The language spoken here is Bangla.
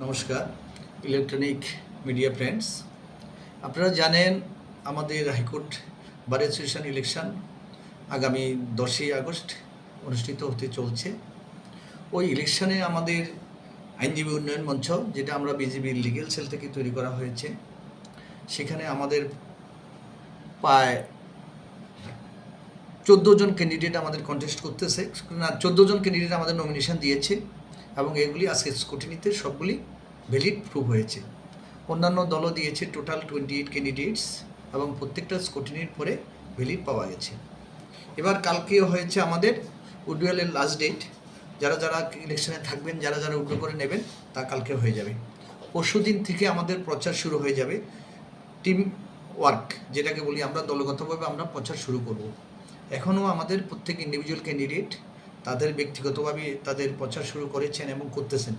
নমস্কার ইলেকট্রনিক মিডিয়া ফ্রেন্ডস, আপনারা জানেন আমাদের হাইকোর্ট বার অ্যাসোসিয়েশন ইলেকশন আগামী 10ই আগস্ট অনুষ্ঠিত হতে চলছে। ওই ইলেকশনে আমাদের আইনজীবী উন্নয়ন মঞ্চ, যেটা আমরা বিজেপির লিগেল সেল থেকে তৈরি করা হয়েছে, সেখানে আমাদের প্রায় 14 জন ক্যান্ডিডেট আমাদের কন্টেস্ট করতেছে। না, 14 জন ক্যান্ডিডেট আমাদের নমিনেশন দিয়েছে এবং এগুলি আজকে স্ক্রুটিনিতে সবগুলি ভ্যালিড প্রুভ হয়েছে। অন্যান্য দলও দিয়েছে টোটাল 28 ক্যান্ডিডেটস এবং প্রত্যেকটা স্ক্রুটিনির পরে ভ্যালিড পাওয়া গেছে। এবার কালকেও হয়েছে আমাদের উইড্রয়ালের লাস্ট ডেট। যারা যারা ইলেকশনে থাকবেন, যারা যারা উইড্র করে নেবেন, তা কালকে হয়ে যাবে। পরশু দিন থেকে আমাদের প্রচার শুরু হয়ে যাবে। টিম ওয়ার্ক যেটাকে বলি আমরা, দলগতভাবে আমরা প্রচার শুরু করব। এখনও আমাদের প্রত্যেক ইন্ডিভিজুয়াল ক্যান্ডিডেট তাদের ব্যক্তিগতভাবে তাদের প্রচার শুরু করেছেন এবং করতেছেন।